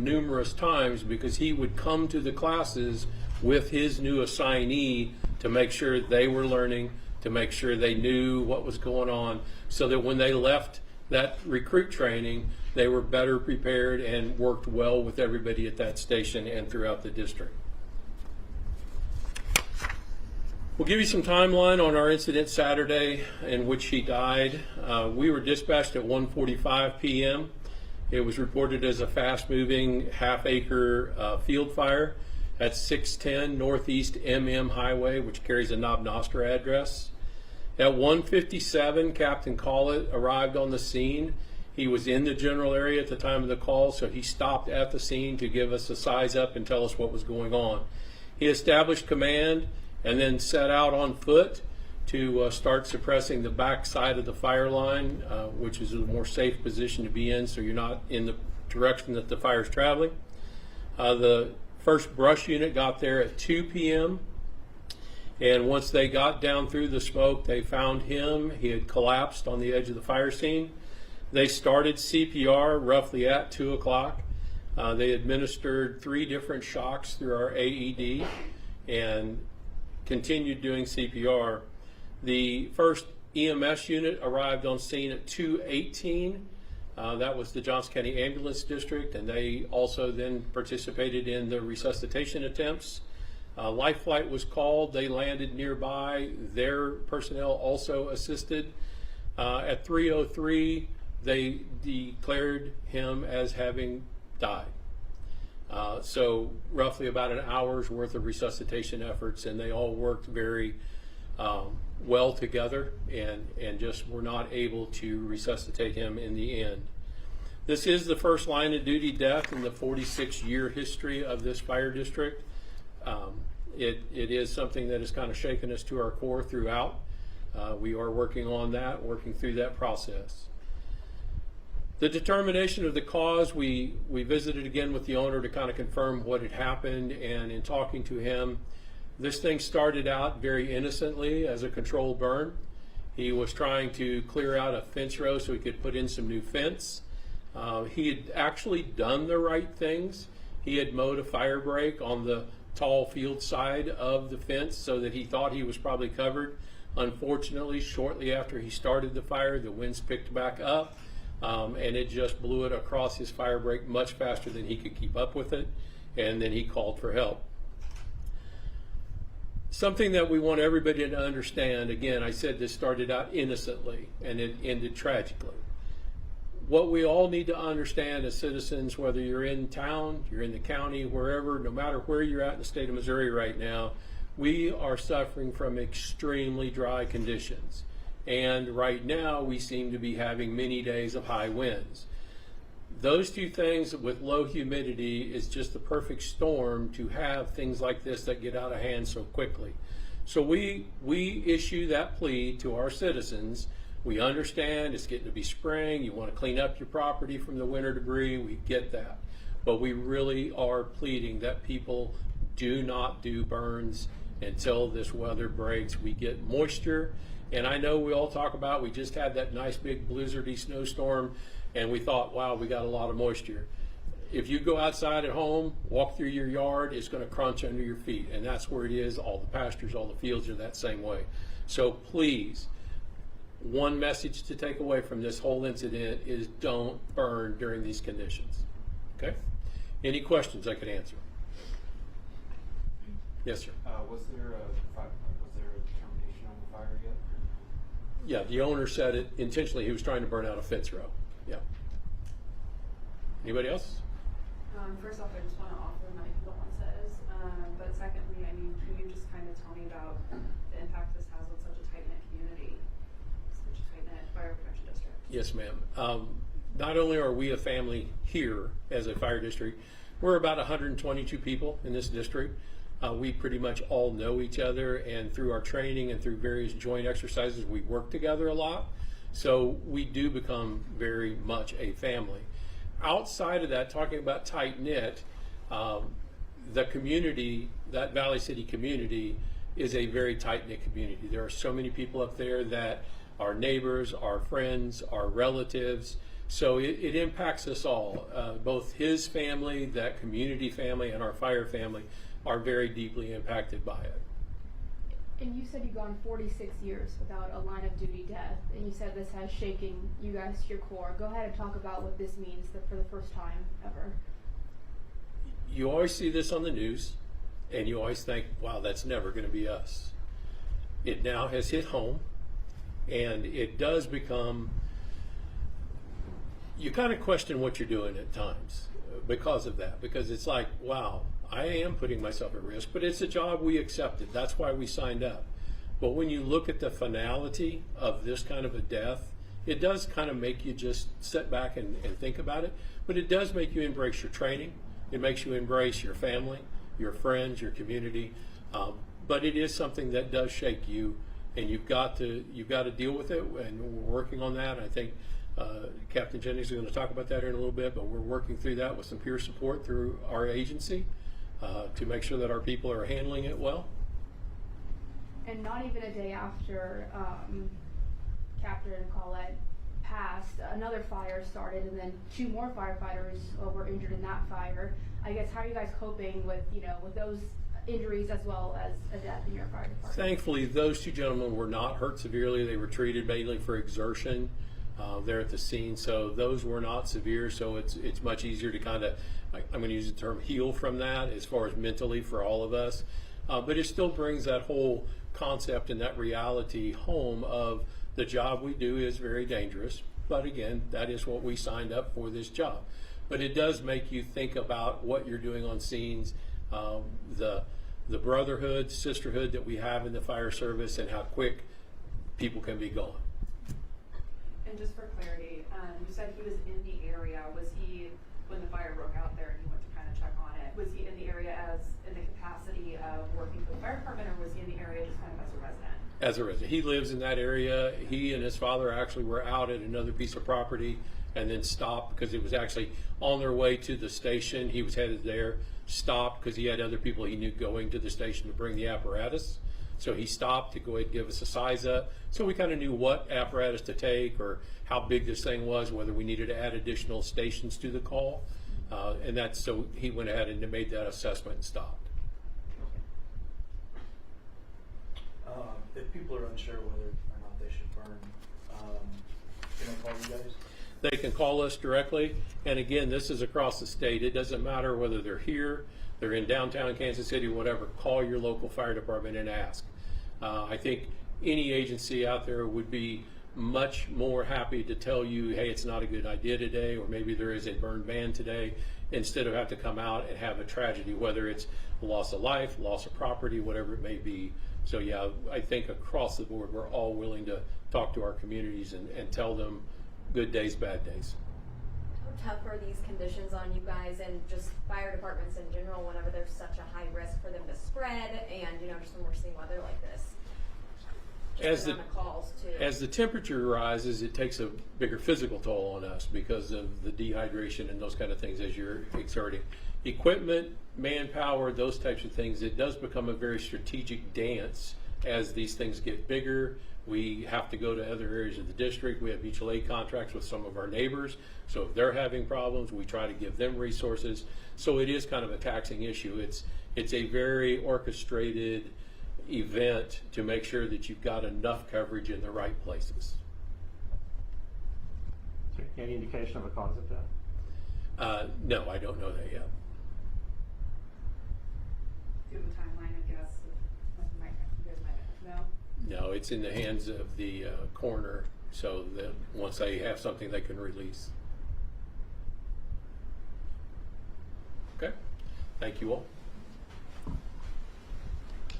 numerous times because he would come to the classes with his new assignee to make sure they were learning, to make sure they knew what was going on, so that when they left that recruit training, they were better prepared and worked well with everybody at that station and throughout the district. We'll give you some timeline on our incident Saturday in which he died. We were dispatched at 1:45 p.m. It was reported as a fast-moving half-acre field fire at 610 Northeast MM Highway, which carries a Knob Nostra address. At 1:57, Captain Collett arrived on the scene. He was in the general area at the time of the call, so he stopped at the scene to give us a size up and tell us what was going on. He established command and then set out on foot to start suppressing the back side of the fire line, which is a more safe position to be in, so you're not in the direction that the fire is traveling. The first brush unit got there at 2 p.m. and once they got down through the smoke, they found him. He had collapsed on the edge of the fire scene. They started CPR roughly at 2 o'clock. They administered 3 different shocks through our AED and continued doing CPR. The first EMS unit arrived on scene at 2:18. That was the Johnson County Ambulance District, and they also then participated in the resuscitation attempts. Life flight was called. They landed nearby. Their personnel also assisted. At 3:03, they declared him as having died. So roughly about an hour's worth of resuscitation efforts, and they all worked very well together and just were not able to resuscitate him in the end. This is the first line of duty death in the 46-year history of this fire district. It is something that has kind of shaken us to our core throughout. We are working on that, working through that process. The determination of the cause, we visited again with the owner to kind of confirm what had happened, and in talking to him, this thing started out very innocently as a controlled burn. He was trying to clear out a fence row so he could put in some new fence. He had actually done the right things. He had mowed a fire break on the tall field side of the fence so that he thought he was probably covered. Unfortunately, shortly after he started the fire, the winds picked back up. And it just blew it across his fire break much faster than he could keep up with it, and then he called for help. Something that we want everybody to understand, again, I said this started out innocently and it ended tragically. What we all need to understand as citizens, whether you're in town, you're in the county, wherever, no matter where you're at in the state of Missouri right now, we are suffering from extremely dry conditions. And right now we seem to be having many days of high winds. Those two things with low humidity is just the perfect storm to have things like this that get out of hand so quickly. So we issue that plea to our citizens. We understand it's getting to be spring, you want to clean up your property from the winter debris, we get that. But we really are pleading that people do not do burns until this weather breaks. We get moisture. And I know we all talk about, we just had that nice big blizzardy snowstorm, and we thought, wow, we got a lot of moisture. If you go outside at home, walk through your yard, it's going to crunch under your feet. And that's where it is. All the pastures, all the fields are that same way. So please, one message to take away from this whole incident is don't burn during these conditions. Okay? Any questions I could answer? Yes, sir. Was there a determination on the fire yet? Yeah, the owner said it intentionally. He was trying to burn out a fence row. Yeah. Anybody else? First off, I just want to offer my condolences. But secondly, I mean, can you just kind of tell me about the impact this has on such a tight-knit community, such a tight-knit fire protection district? Yes, ma'am. Not only are we a family here as a fire district, we're about 122 people in this district. We pretty much all know each other, and through our training and through various joint exercises, we work together a lot. So we do become very much a family. Outside of that, talking about tight-knit, the community, that Valley City community, is a very tight-knit community. There are so many people up there that are neighbors, our friends, our relatives. So it impacts us all. Both his family, that community family, and our fire family are very deeply impacted by it. And you said you've gone 46 years without a line of duty death, and you said this has shaken you guys to your core. Go ahead and talk about what this means for the first time ever. You always see this on the news, and you always think, wow, that's never going to be us. It now has hit home, and it does become, you kind of question what you're doing at times because of that, because it's like, wow, I am putting myself at risk, but it's a job we accepted. That's why we signed up. But when you look at the finality of this kind of a death, it does kind of make you just sit back and think about it, but it does make you embrace your training. It makes you embrace your family, your friends, your community. But it is something that does shake you, and you've got to deal with it, and we're working on that. I think Captain Jennings is going to talk about that here in a little bit, but we're working through that with some peer support through our agency to make sure that our people are handling it well. And not even a day after Captain Collett passed, another fire started, and then 2 more firefighters were injured in that fire. I guess, how are you guys coping with with those injuries as well as a death in your fire department? Thankfully, those 2 gentlemen were not hurt severely. They were treated mainly for exertion there at the scene, so those were not severe. So it's much easier to kind of, I'm going to use the term, heal from that as far as mentally for all of us. But it still brings that whole concept and that reality home of the job we do is very dangerous. But again, that is what we signed up for, this job. But it does make you think about what you're doing on scenes, the brotherhood, sisterhood that we have in the fire service, and how quick people can be gone. And just for clarity, you said he was in the area. Was he, when the fire broke out there and you went to kind of check on it, was he in the area as in the capacity of working for the fire department, or was he in the area just kind of as a resident? As a resident. He lives in that area. He and his father actually were out at another piece of property and then stopped because it was actually on their way to the station. He was headed there, stopped because he had other people he knew going to the station to bring the apparatus. So he stopped to go ahead and give us a size up. So we kind of knew what apparatus to take or how big this thing was, whether we needed to add additional stations to the call. And that's, so he went ahead and made that assessment and stopped. If people are unsure whether or not they should burn, can they call you guys? They can call us directly. And again, this is across the state. It doesn't matter whether they're here, they're in downtown Kansas City, whatever. Call your local fire department and ask. I think any agency out there would be much more happy to tell you, hey, it's not a good idea today, or maybe there is a burn ban today, instead of have to come out and have a tragedy, whether it's loss of life, loss of property, whatever it may be. So yeah, I think across the board, we're all willing to talk to our communities and tell them good days, bad days. How tough are these conditions on you guys and just fire departments in general whenever there's such a high risk for them to spread, and just when we're seeing weather like this? As the temperature rises, it takes a bigger physical toll on us because of the dehydration and those kind of things as you're exerting. Equipment, manpower, those types of things, it does become a very strategic dance as these things get bigger. We have to go to other areas of the district. We have mutual aid contracts with some of our neighbors. So if they're having problems, we try to give them resources. So it is kind of a taxing issue. It's a very orchestrated event to make sure that you've got enough coverage in the right places. Any indication of a cause of death? No, I don't know that yet. Do you have a timeline, I guess? You guys might know. No, it's in the hands of the coroner, so that once they have something, they can release. Okay, thank you all.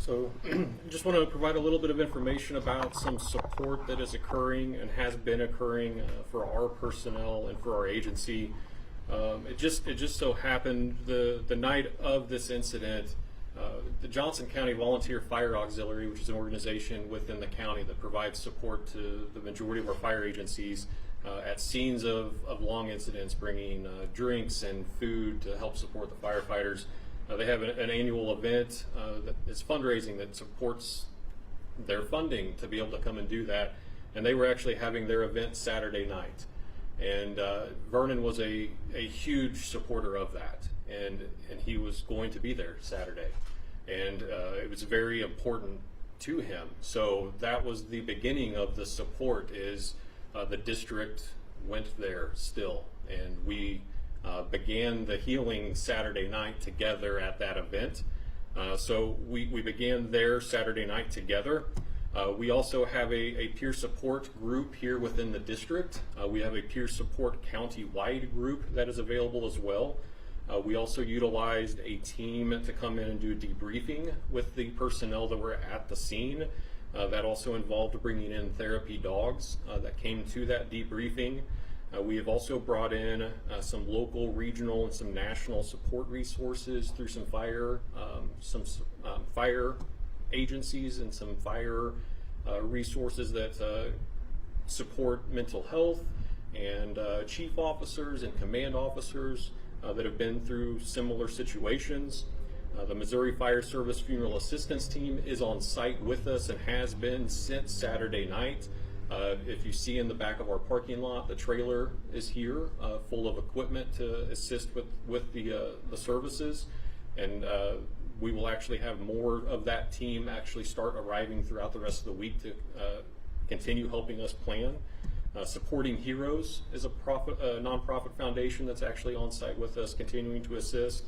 So I just want to provide a little bit of information about some support that is occurring and has been occurring for our personnel and for our agency. It just so happened the night of this incident, the Johnson County Volunteer Fire Auxiliary, which is an organization within the county that provides support to the majority of our fire agencies at scenes of long incidents, bringing drinks and food to help support the firefighters. They have an annual event that is fundraising that supports their funding to be able to come and do that. And they were actually having their event Saturday night. And Vernon was a huge supporter of that, and he was going to be there Saturday, and it was very important to him. So that was the beginning of the support. Is the district went there still, and we began the healing Saturday night together at that event. So we began there Saturday night together. We also have a peer support group here within the district. We have a peer support county-wide group that is available as well. We also utilized a team to come in and do a debriefing with the personnel that were at the scene. That also involved bringing in therapy dogs that came to that debriefing. We have also brought in some local, regional, and some national support resources through some fire agencies and some fire resources that support mental health, and chief officers and command officers that have been through similar situations. The Missouri Fire Service Funeral Assistance Team is on site with us and has been since Saturday night. If you see in the back of our parking lot, the trailer is here full of equipment to assist with the services, and we will actually have more of that team actually start arriving throughout the rest of the week to continue helping us plan. Supporting Heroes is a nonprofit foundation that's actually on site with us, continuing to assist.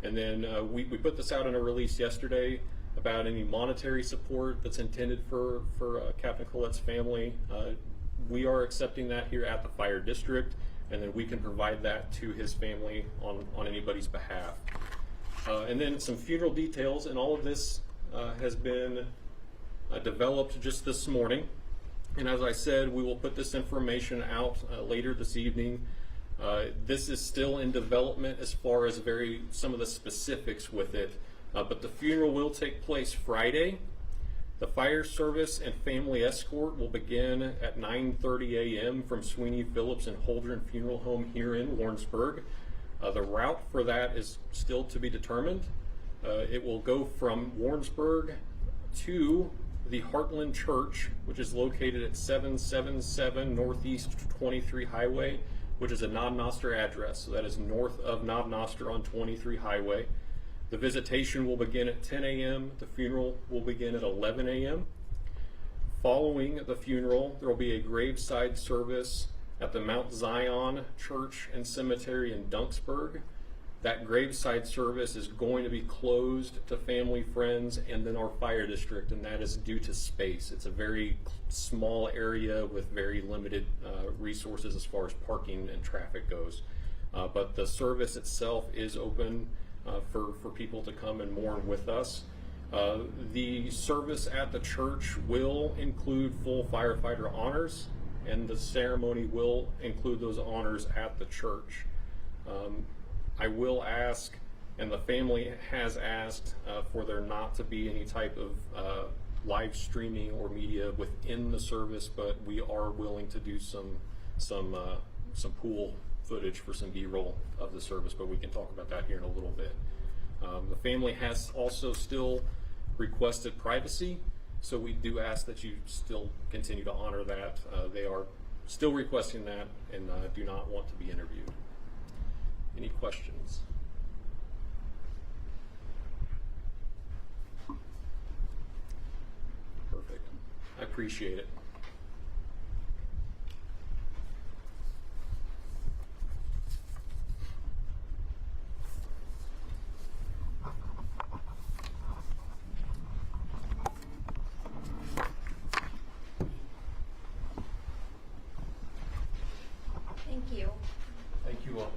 And then we put this out in a release yesterday about any monetary support that's intended for Captain Collett's family. We are accepting that here at the fire district, and then we can provide that to his family on anybody's behalf. And then some funeral details, and all of this has been developed just this morning. And as I said, we will put this information out later this evening. This is still in development as far as some of the specifics with it, but the funeral will take place Friday. The fire service and family escort will begin at 9:30 a.m. from Sweeney Phillips and Holdren Funeral Home here in Warrensburg. The route for that is still to be determined. It will go from Warrensburg to the Heartland Church, which is located at 777 Northeast 23 Highway, which is a Knob Noster address. So that is north of Knob Noster on 23 Highway. The visitation will begin at 10 a.m. The funeral will begin at 11 a.m. Following the funeral, there will be a graveside service at the Mount Zion Church and Cemetery in Dunksburg. That graveside service is going to be closed to family, friends, and then our fire district, and that is due to space. It's a very small area with very limited resources as far as parking and traffic goes. But the service itself is open for people to come and mourn with us. The service at the church will include full firefighter honors, and the ceremony will include those honors at the church. I will ask, and the family has asked, for there not to be any type of live streaming or media within the service, but we are willing to do some pool footage for some B-roll of the service, but we can talk about that here in a little bit. The family has also still requested privacy, so we do ask that you still continue to honor that. They are still requesting that and do not want to be interviewed. Any questions? Perfect. I appreciate it. Thank you. Thank you all.